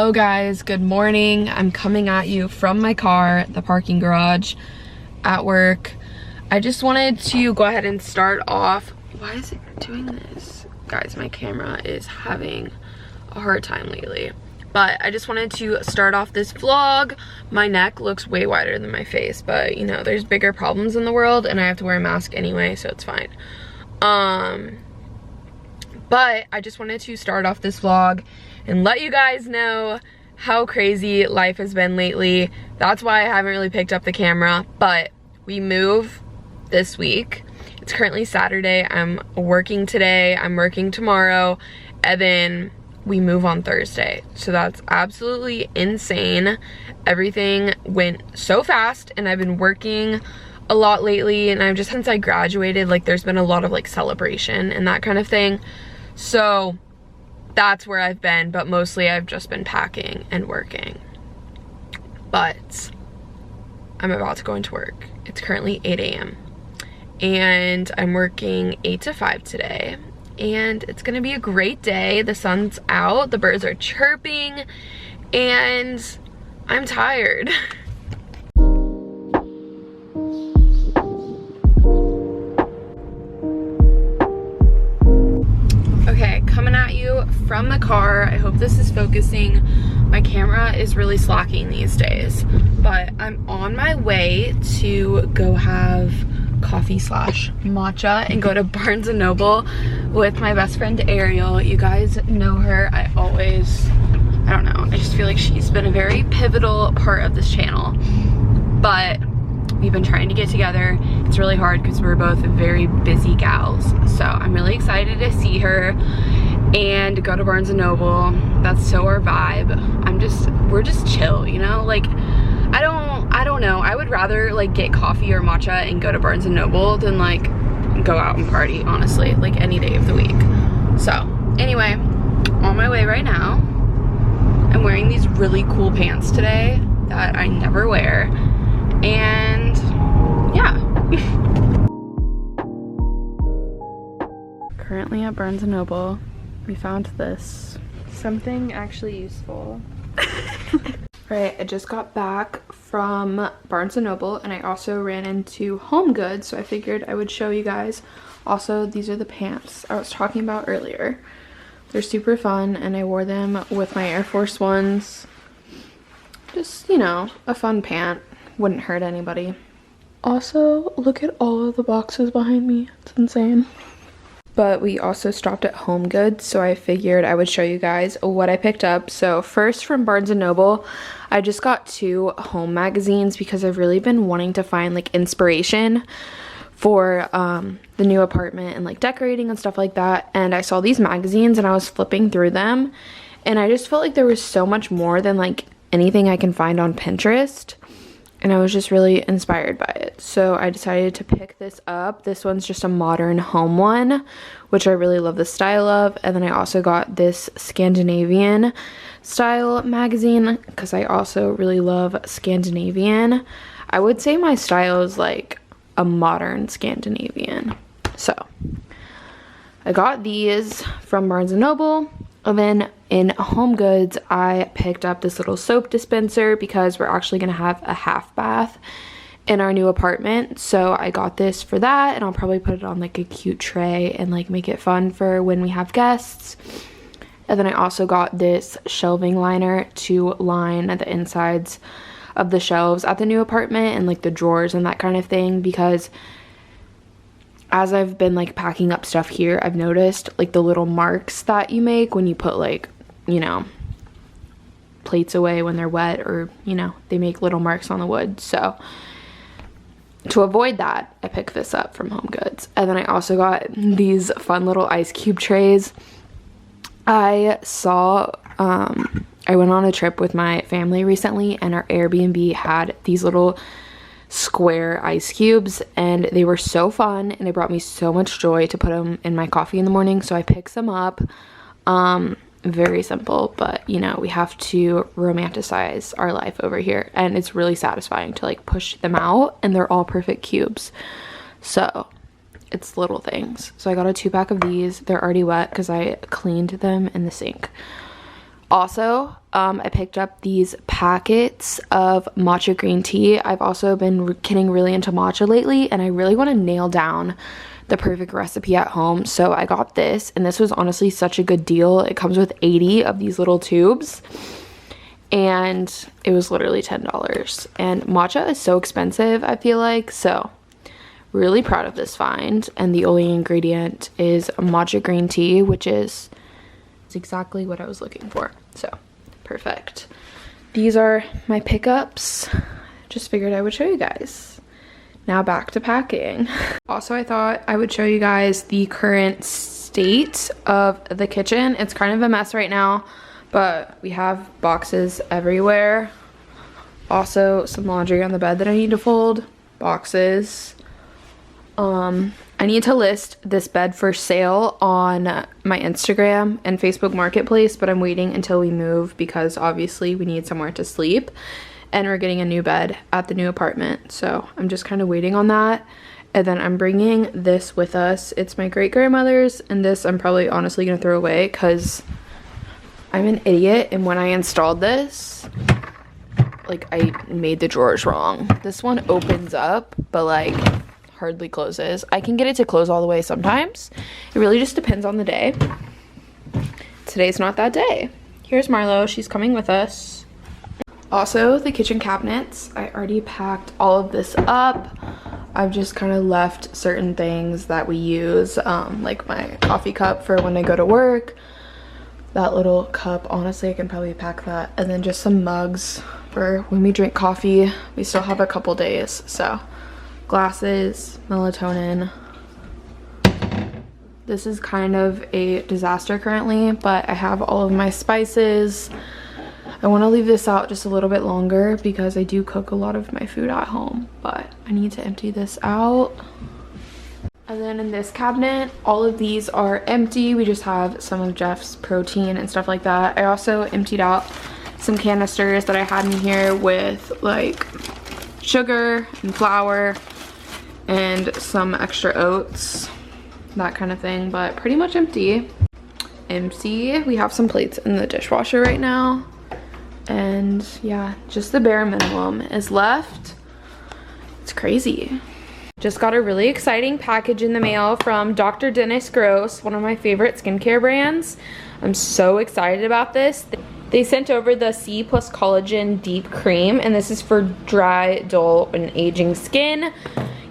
Hello guys, good morning. I'm coming at you from my car, the parking garage at work. I just wanted to go ahead and start off. Why is it doing this? Guys, my camera is having a hard time lately. But I just wanted to start off this vlog. My neck looks way wider than my face, but you know, there's bigger problems in the world and I have to wear a mask anyway, so it's fine. But I just wanted to start off this vlog and let you guys know how crazy life has been lately. That's why I haven't really picked up the camera, but we move this week. It's currently Saturday. I'm working today, I'm working tomorrow, and then we move on Thursday. So that's absolutely insane. Everything went so fast and I've been working a lot lately, and I've just, since I graduated, like there's been a lot of like celebration and that kind of thing. So that's where I've been, but mostly I've just been packing and working. But I'm about to go into work. It's currently 8 a.m. and I'm working 8 to 5 today. And it's gonna be a great day. The sun's out, the birds are chirping, and I'm tired. Okay, coming at you from the car. I hope this is focusing. My camera is really slacking these days, but I'm on my way to go have coffee slash matcha and go to Barnes & Noble with my best friend Ariel. You guys know her. I don't know, I just feel like she's been a very pivotal part of this channel, but we've been trying to get together. It's really hard because we're both very busy gals, so I'm really excited to see her and go to Barnes & Noble. That's so our vibe. We're just chill, you know? Like, I don't know. I would rather like get coffee or matcha and go to Barnes & Noble than like go out and party, honestly, like any day of the week. So anyway, on my way right now. I'm wearing these really cool pants today that I never wear, and yeah. Currently at Barnes & Noble, we found this. Something actually useful. Right, I just got back from Barnes & Noble and I also ran into Home Goods, so I figured I would show you guys. Also, these are the pants I was talking about earlier. They're super fun and I wore them with my Air Force Ones. Just, you know, a fun pant. Wouldn't hurt anybody. Also, look at all of the boxes behind me. It's insane. But we also stopped at Home Goods, so I figured I would show you guys what I picked up. So first, from Barnes & Noble, I just got 2 home magazines because I've really been wanting to find like inspiration for the new apartment and like decorating and stuff like that. And I saw these magazines and I was flipping through them and I just felt like there was so much more than like anything I can find on Pinterest. And I was just really inspired by it. So I decided to pick this up. This one's just a modern home one, which I really love the style of. And then I also got this Scandinavian style magazine because I also really love Scandinavian. I would say my style is like a modern Scandinavian. So I got these from Barnes & Noble. And then in Home Goods, I picked up this little soap dispenser because we're actually going to have a half bath in our new apartment. So I got this for that, and I'll probably put it on like a cute tray and like make it fun for when we have guests. And then I also got this shelving liner to line the insides of the shelves at the new apartment and like the drawers and that kind of thing, because as I've been like packing up stuff here, I've noticed like the little marks that you make when you put like, you know, plates away when they're wet, or, you know, they make little marks on the wood. So to avoid that, I picked this up from Home Goods. And then I also got these fun little ice cube trays. I saw, I went on a trip with my family recently and our Airbnb had these little square ice cubes and they were so fun and it brought me so much joy to put them in my coffee in the morning, so I picked some up. Very simple, but you know, we have to romanticize our life over here and it's really satisfying to like push them out, and they're all perfect cubes, so it's little things. So I got a 2-pack of these. They're already wet because I cleaned them in the sink. Also, I picked up these packets of matcha green tea. I've also been getting really into matcha lately, and I really want to nail down the perfect recipe at home. So I got this, and this was honestly such a good deal. It comes with 80 of these little tubes, and it was literally $10. And matcha is so expensive, I feel like, so really proud of this find. And the only ingredient is matcha green tea, which is exactly what I was looking for. So perfect. These are my pickups. Just figured I would show you guys. Now back to packing. Also, I thought I would show you guys the current state of the kitchen. It's kind of a mess right now, but we have boxes everywhere. Also, some laundry on the bed that I need to fold. Boxes. I need to list this bed for sale on my Instagram and Facebook Marketplace, but I'm waiting until we move because obviously we need somewhere to sleep, and we're getting a new bed at the new apartment. So I'm just kind of waiting on that. And then I'm bringing this with us. It's my great-grandmother's, and this I'm probably honestly gonna throw away because I'm an idiot, and when I installed this, like, I made the drawers wrong. This one opens up, but like hardly closes. I can get it to close all the way sometimes. It really just depends on the day. Today's not that day. Here's Marlo, she's coming with us. Also, the kitchen cabinets, I already packed all of this up. I've just kind of left certain things that we use, like my coffee cup for when I go to work. That little cup, honestly, I can probably pack that. And then just some mugs for when we drink coffee. We still have a couple days, so. Glasses, melatonin. This is kind of a disaster currently, but I have all of my spices. I want to leave this out just a little bit longer because I do cook a lot of my food at home, but I need to empty this out. And then in this cabinet, all of these are empty. We just have some of Jeff's protein and stuff like that. I also emptied out some canisters that I had in here with like sugar and flour and some extra oats, that kind of thing, but pretty much empty. We have some plates in the dishwasher right now, and yeah, just the bare minimum is left. It's crazy. Just got a really exciting package in the mail from Dr. Dennis Gross, one of my favorite skincare brands. I'm so excited about this. They sent over the C+ Collagen Deep Cream, and this is for dry, dull, and aging skin.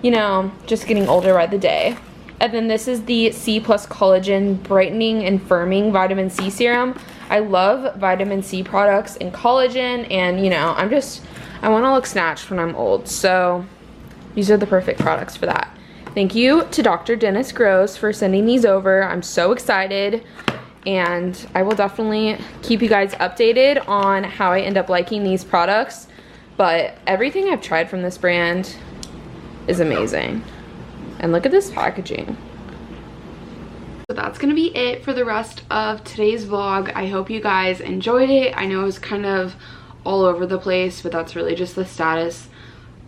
You know, just getting older by the day. And then this is the C+ Collagen Brightening and Firming Vitamin C Serum. I love vitamin C products and collagen, and you know, I want to look snatched when I'm old, so these are the perfect products for that. Thank you to Dr. Dennis Gross for sending these over. I'm so excited, and I will definitely keep you guys updated on how I end up liking these products, but everything I've tried from this brand is amazing. And look at this packaging. So that's gonna be it for the rest of today's vlog. I hope you guys enjoyed it. I know it was kind of all over the place, but that's really just the status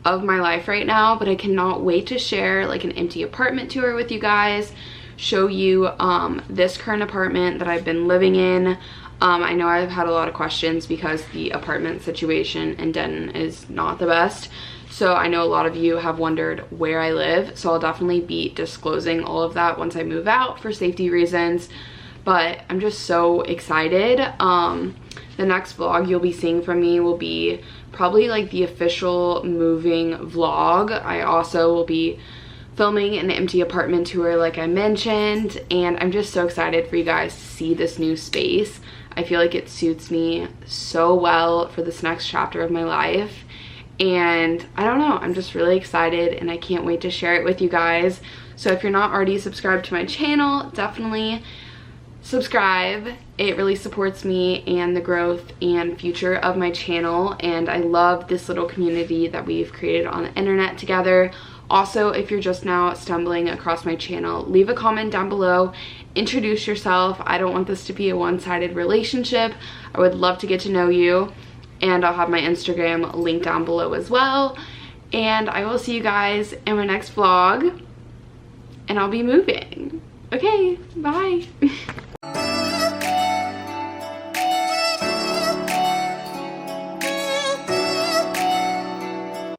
of my life right now. But I cannot wait to share like an empty apartment tour with you guys, show you this current apartment that I've been living in. I know I've had a lot of questions because the apartment situation in Denton is not the best. So I know a lot of you have wondered where I live, so I'll definitely be disclosing all of that once I move out for safety reasons. But I'm just so excited. The next vlog you'll be seeing from me will be probably like the official moving vlog. I also will be filming an empty apartment tour like I mentioned, and I'm just so excited for you guys to see this new space. I feel like it suits me so well for this next chapter of my life. And I don't know, I'm just really excited, and I can't wait to share it with you guys. So if you're not already subscribed to my channel, definitely subscribe. It really supports me and the growth and future of my channel, and I love this little community that we've created on the internet together. Also, if you're just now stumbling across my channel, leave a comment down below, introduce yourself. I don't want this to be a one-sided relationship. I would love to get to know you. And I'll have my Instagram linked down below as well. And I will see you guys in my next vlog. And I'll be moving. Okay, bye.